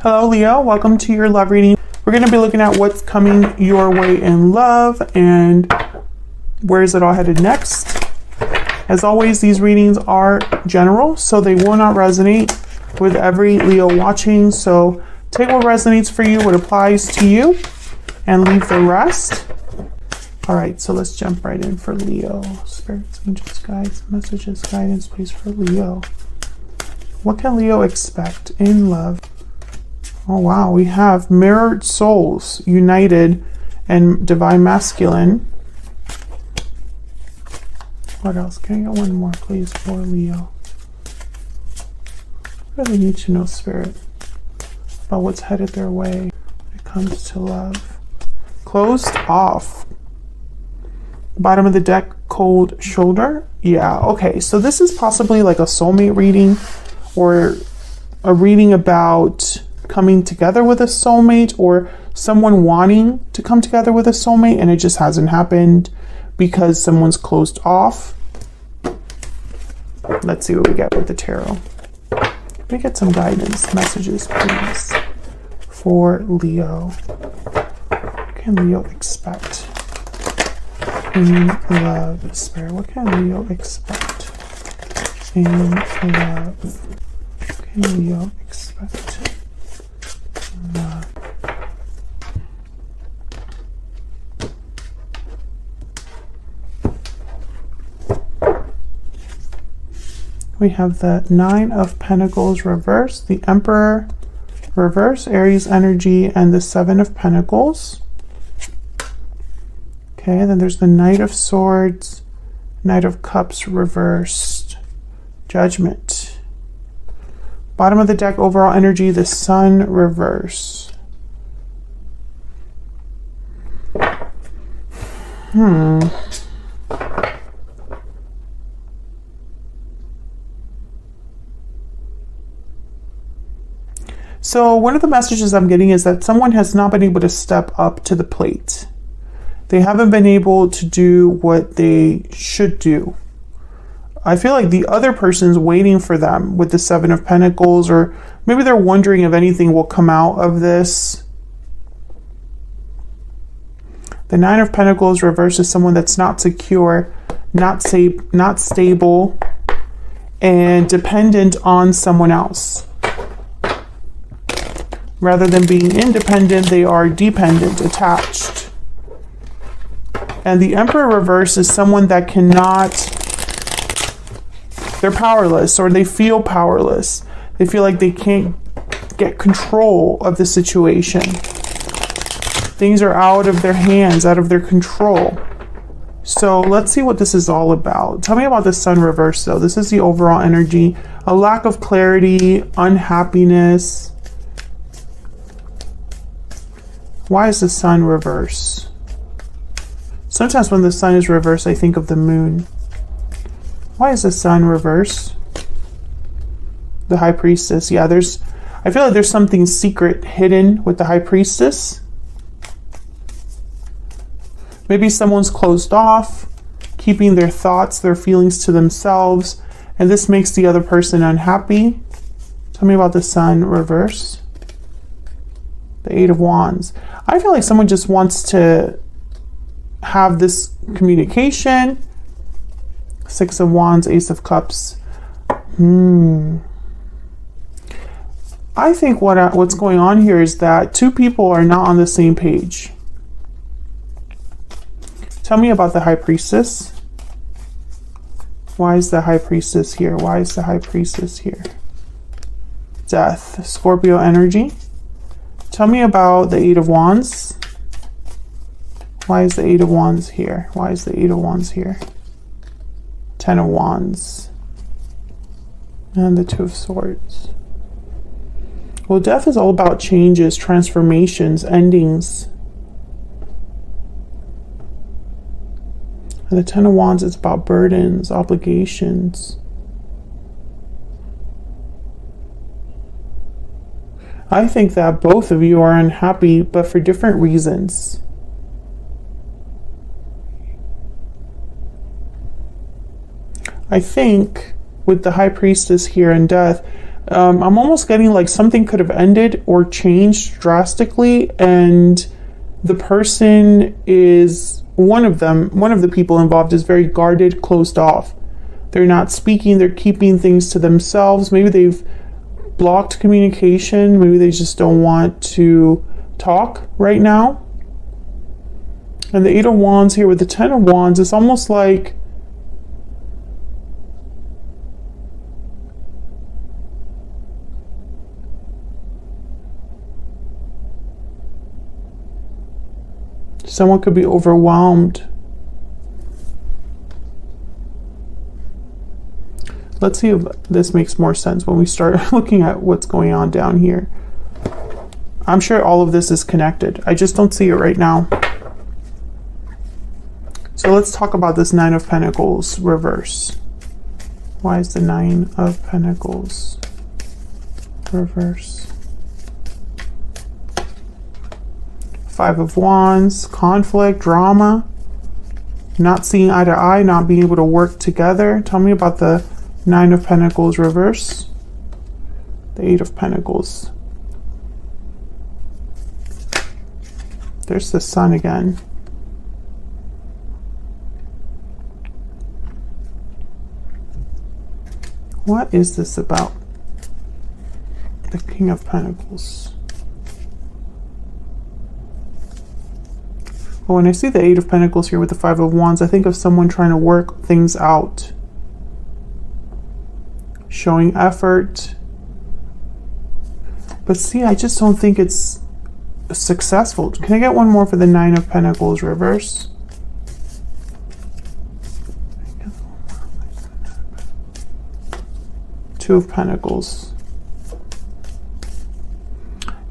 Hello, Leo. Welcome to your love reading. We're going to be looking at what's coming your way in love and where is it all headed next. As always, these readings are general, so they will not resonate with every Leo watching. So take what resonates for you, what applies to you, and leave the rest. All right, so let's jump right in for Leo. Spirits, angels, guides, messages, guidance, please, for Leo. What can Leo expect in love? Oh, wow. We have mirrored souls united and divine masculine. What else? Can I get one more, please, for Leo? What do they need to know, Spirit, about what's headed their way when it comes to love? Closed off. Bottom of the deck, cold shoulder. Yeah, okay. So this is possibly like a soulmate reading or a reading about coming together with a soulmate or someone wanting to come together with a soulmate and it just hasn't happened because someone's closed off. Let's see what we get with the tarot. Let me get some guidance messages, please, for Leo. What can Leo expect in love? Spirit, what can Leo expect in love? What can Leo expect? We have the Nine of Pentacles reverse, the Emperor reverse, Aries energy, and the Seven of Pentacles. Okay, then there's the Knight of Swords, Knight of Cups reversed, Judgment. Bottom of the deck, overall energy, the Sun reverse. So one of the messages I'm getting is that someone has not been able to step up to the plate. They haven't been able to do what they should do. I feel like the other person's waiting for them with the Seven of Pentacles, or maybe they're wondering if anything will come out of this. The Nine of Pentacles reverse is someone that's not secure, not safe, not stable, and dependent on someone else. Rather than being independent, they are dependent, attached. And the Emperor reverse is someone that cannot, they're powerless, or they feel powerless. They feel like they can't get control of the situation. Things are out of their hands, out of their control. So let's see what this is all about. Tell me about the Sun reverse, though. This is the overall energy. A lack of clarity, unhappiness. Why is the Sun reverse? Sometimes when the Sun is reversed, I think of the Moon. Why is the Sun reverse? The High Priestess. Yeah, I feel like there's something secret hidden with the High Priestess. Maybe someone's closed off, keeping their thoughts, their feelings to themselves, and this makes the other person unhappy. Tell me about the Sun reverse. The Eight of Wands. I feel like someone just wants to have this communication. Six of Wands, Ace of Cups. I think what's going on here is that two people are not on the same page. Tell me about the High Priestess. Why is the High Priestess here? Why is the High Priestess here? Death, Scorpio energy. Tell me about the Eight of Wands. Why is the Eight of Wands here? Why is the Eight of Wands here? Ten of Wands. And the Two of Swords. Well, death is all about changes, transformations, endings. And the Ten of Wands is about burdens, obligations. I think that both of you are unhappy, but for different reasons. I think with the High Priestess here in death, I'm almost getting like something could have ended or changed drastically, and the person is, one of the people involved is very guarded, closed off. They're not speaking, they're keeping things to themselves. Maybe they've blocked communication, maybe they just don't want to talk right now. And the Eight of Wands here with the Ten of Wands, it's almost like someone could be overwhelmed. Let's see if this makes more sense when we start looking at what's going on down here. I'm sure all of this is connected. I just don't see it right now. So let's talk about this Nine of Pentacles reverse. Why is the Nine of Pentacles reverse? Five of Wands, conflict, drama, not seeing eye to eye, not being able to work together. Tell me about the Nine of Pentacles reverse. The Eight of Pentacles. There's the Sun again. What is this about? The King of Pentacles. Well, when I see the Eight of Pentacles here with the Five of Wands, I think of someone trying to work things out. Showing effort. But see, I just don't think it's successful. Can I get one more for the Nine of Pentacles reverse? Two of Pentacles.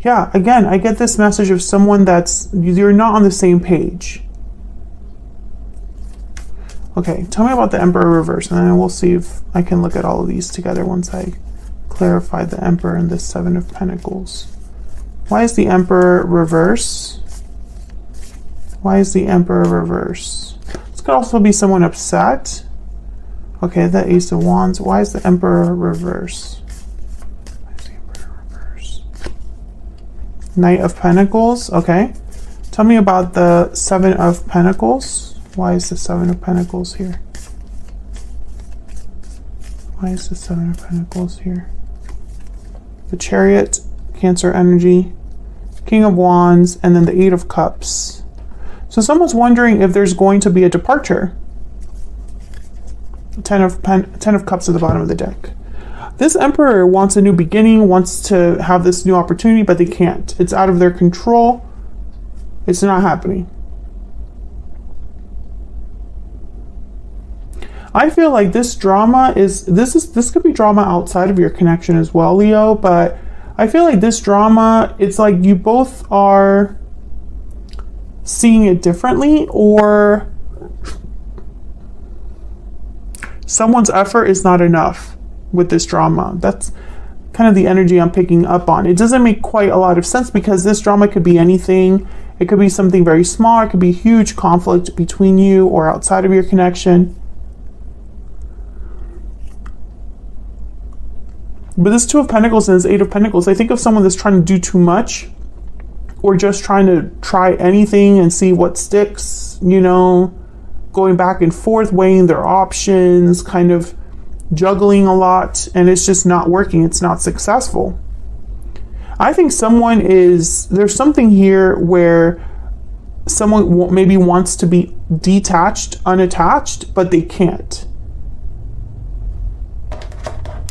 Yeah, again, I get this message of someone that's, you're not on the same page. Okay, tell me about the Emperor reverse, and then we'll see if I can look at all of these together once I clarify the Emperor and the Seven of Pentacles. Why is the Emperor reverse? Why is the Emperor reverse? This could also be someone upset. Okay, the Ace of Wands. Why is the Emperor reverse? Why is the Emperor reverse? Knight of Pentacles. Okay. Tell me about the Seven of Pentacles. Why is the Seven of Pentacles here? Why is the Seven of Pentacles here? The Chariot, Cancer energy, King of Wands, and then the Eight of Cups. So someone's wondering if there's going to be a departure. Ten of Cups at the bottom of the deck. This Emperor wants a new beginning, wants to have this new opportunity, but they can't. It's out of their control. It's not happening. I feel like this drama is, this could be drama outside of your connection as well, Leo, but I feel like this drama, it's like you both are seeing it differently, or someone's effort is not enough with this drama. That's kind of the energy I'm picking up on. It doesn't make quite a lot of sense because this drama could be anything. It could be something very small. It could be huge conflict between you or outside of your connection. But this Two of Pentacles and this Eight of Pentacles, I think of someone that's trying to do too much or just trying to try anything and see what sticks, you know, going back and forth, weighing their options, kind of juggling a lot, and it's just not working. It's not successful. I think someone is, there's something here where someone maybe wants to be detached, unattached, but they can't.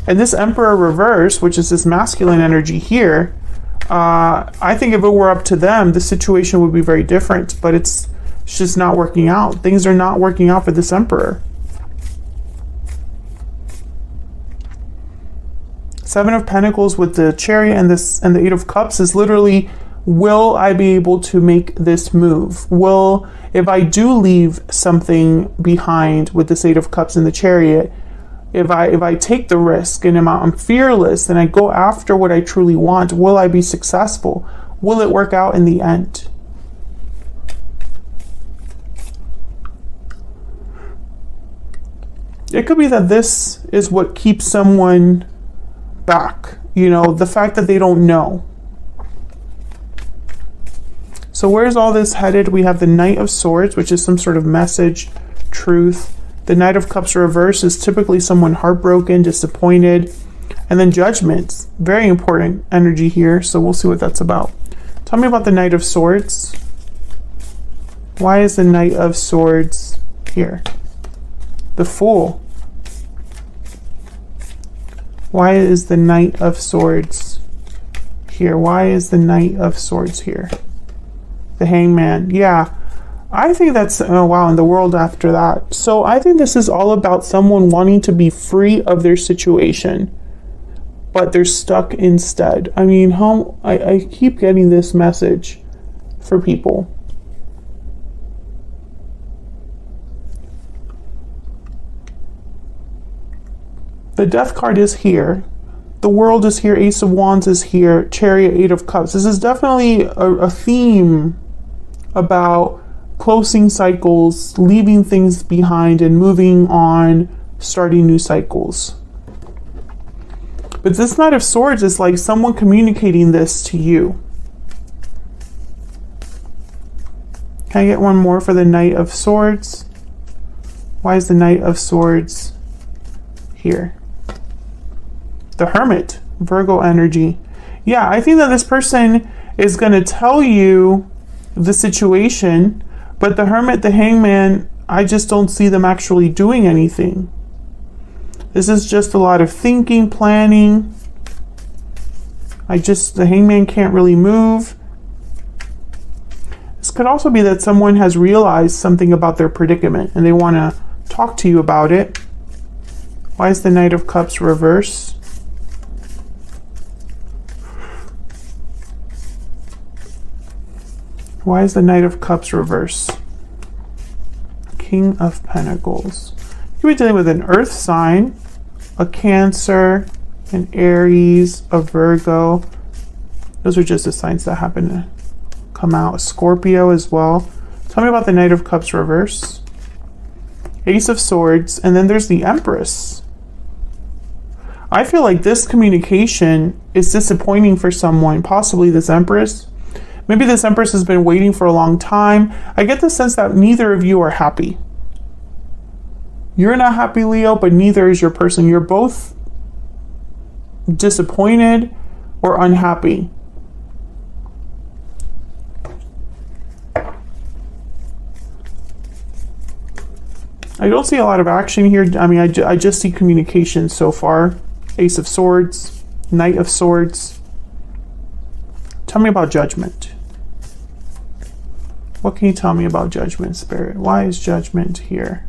And this Emperor reverse, which is this masculine energy here, I think if it were up to them, the situation would be very different, but it's just not working out. Things are not working out for this Emperor. Seven of Pentacles with the Chariot and the Eight of Cups is literally, will I be able to make this move? Will, if I do leave something behind with this Eight of Cups and the Chariot, if I take the risk and I'm fearless and I go after what I truly want, will I be successful? Will it work out in the end? It could be that this is what keeps someone back. You know, the fact that they don't know. So where's all this headed? We have the Knight of Swords, which is some sort of message, truth. The Knight of Cups reverse is typically someone heartbroken, disappointed. And then Judgment, very important energy here. So we'll see what that's about. Tell me about the Knight of Swords. Why is the Knight of Swords here? The Fool. Why is the Knight of Swords here? Why is the Knight of Swords here? The Hangman. Yeah, I think that's, oh wow, in the world after that. So I think this is all about someone wanting to be free of their situation, but they're stuck instead. I mean, I keep getting this message for people. The Death card is here. The World is here. Ace of Wands is here. Chariot, Eight of Cups. This is definitely a theme about closing cycles, leaving things behind, and moving on, starting new cycles. But this Knight of Swords is like someone communicating this to you. Can I get one more for the Knight of Swords? Why is the Knight of Swords here? The Hermit, Virgo energy. Yeah, I think that this person is going to tell you the situation, but the Hermit, the Hangman, I just don't see them actually doing anything. This is just a lot of thinking, planning. The Hangman can't really move. This could also be that someone has realized something about their predicament and they want to talk to you about it. Why is the Knight of Cups reverse? Why is the Knight of Cups reverse? King of Pentacles. You could be dealing with an Earth sign, a Cancer, an Aries, a Virgo. Those are just the signs that happen to come out. Scorpio as well. Tell me about the Knight of Cups reverse. Ace of Swords, and then there's the Empress. I feel like this communication is disappointing for someone, possibly this Empress. Maybe this Empress has been waiting for a long time. I get the sense that neither of you are happy. You're not happy, Leo, but neither is your person. You're both disappointed or unhappy. I don't see a lot of action here. I mean, I just see communication so far. Ace of Swords, Knight of Swords. Tell me about Judgment. What can you tell me about Judgment, Spirit? Why is Judgment here?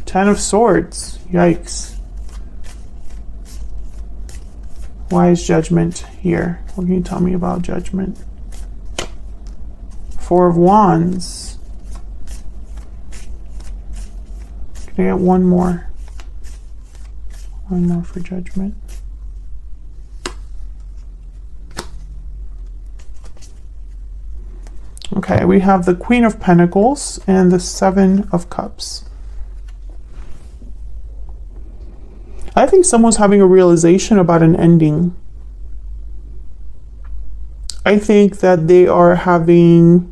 Ten of Swords. Yikes. Why is Judgment here? What can you tell me about Judgment? Four of Wands. Can I get one more? One more for Judgment. Okay, we have the Queen of Pentacles and the Seven of Cups. I think someone's having a realization about an ending. I think that they are having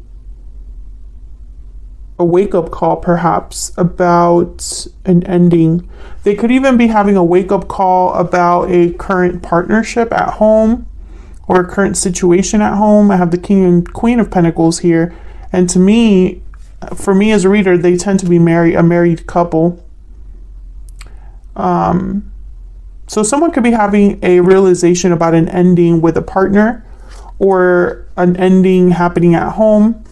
a wake-up call, perhaps, about an ending. They could even be having a wake-up call about a current partnership at home or a current situation at home. I have the King and Queen of Pentacles here. And to me, for me as a reader, they tend to be a married couple. So someone could be having a realization about an ending with a partner or an ending happening at home.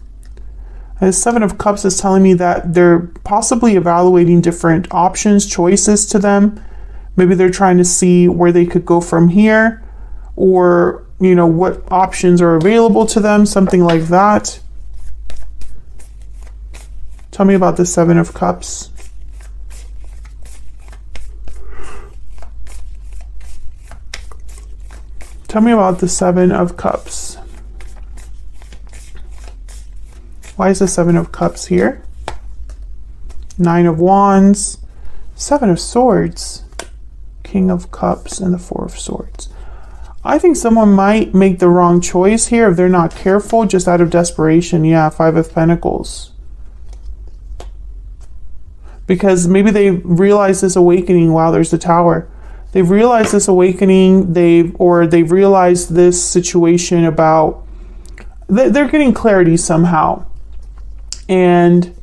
The Seven of Cups is telling me that they're possibly evaluating different options, choices to them. Maybe they're trying to see where they could go from here, or, you know, what options are available to them, something like that. Tell me about the Seven of Cups. Tell me about the Seven of Cups. Why is the Seven of Cups here? Nine of Wands, Seven of Swords, King of Cups and the Four of Swords. I think someone might make the wrong choice here if they're not careful, just out of desperation. Yeah, Five of Pentacles. Because maybe they realize this awakening. Wow, there's the Tower. They've realized this awakening. They've realized this situation about, they're getting clarity somehow. And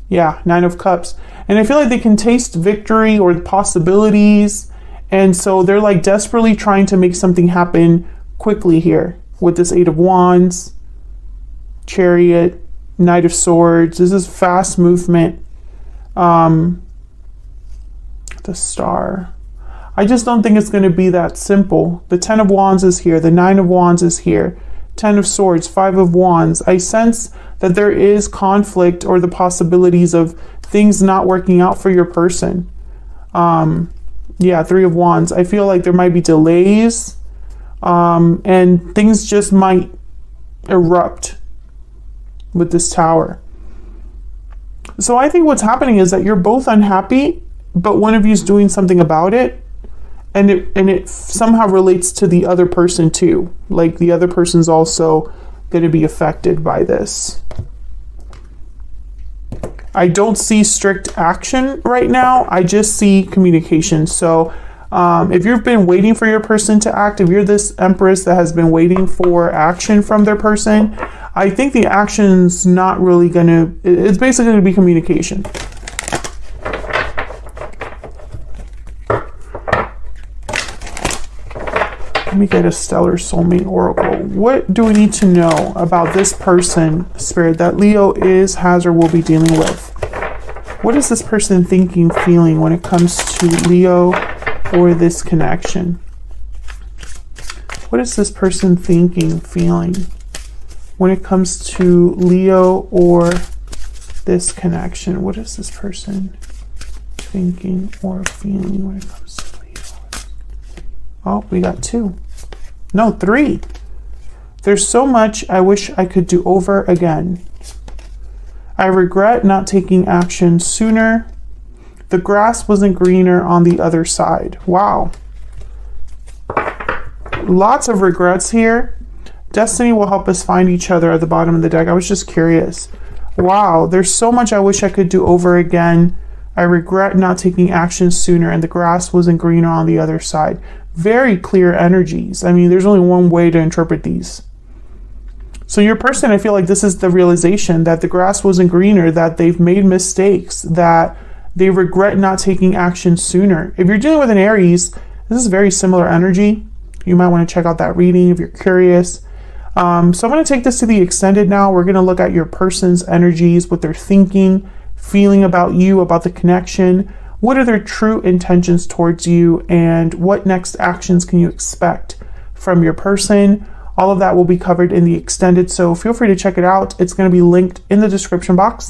yeah, Nine of Cups. And I feel like they can taste victory or the possibilities. And so they're like desperately trying to make something happen quickly here with this Eight of Wands, Chariot, Knight of Swords. This is fast movement. The Star. I just don't think it's going to be that simple. The Ten of Wands is here. The Nine of Wands is here. Ten of Swords, Five of Wands. I sense that there is conflict or the possibilities of things not working out for your person. Yeah, Three of Wands. I feel like there might be delays, and things just might erupt with this Tower. So I think what's happening is that you're both unhappy, but one of you is doing something about it, and it somehow relates to the other person too. Like the other person's also going to be affected by this. I don't see strict action right now. I just see communication. So if you've been waiting for your person to act, if you're this Empress that has been waiting for action from their person, I think the action's not really going to, it's basically going to be communication. Let me get a Stellar Soulmate Oracle. What do we need to know about this person, Spirit, that Leo is, has, or will be dealing with? What is this person thinking, feeling when it comes to Leo or this connection? What is this person thinking, feeling when it comes to Leo or this connection? What is this person thinking or feeling when it comes to Leo? Oh, we got 2. No, 3. There's so much I wish I could do over again. I regret not taking action sooner. The grass wasn't greener on the other side. Wow. Lots of regrets here. Destiny will help us find each other at the bottom of the deck. I was just curious. Wow, there's so much I wish I could do over again. I regret not taking action sooner, and the grass wasn't greener on the other side. Very clear energies. I mean, there's only one way to interpret these. So your person, I feel like this is the realization that the grass wasn't greener, that they've made mistakes, that they regret not taking action sooner. If you're dealing with an Aries, this is very similar energy. You might want to check out that reading if you're curious. So I'm going to take this to the extended now. We're going to look at your person's energies, what they're thinking, feeling about you, about the connection. What are their true intentions towards you, and what next actions can you expect from your person? All of that will be covered in the extended, so feel free to check it out. It's going to be linked in the description box.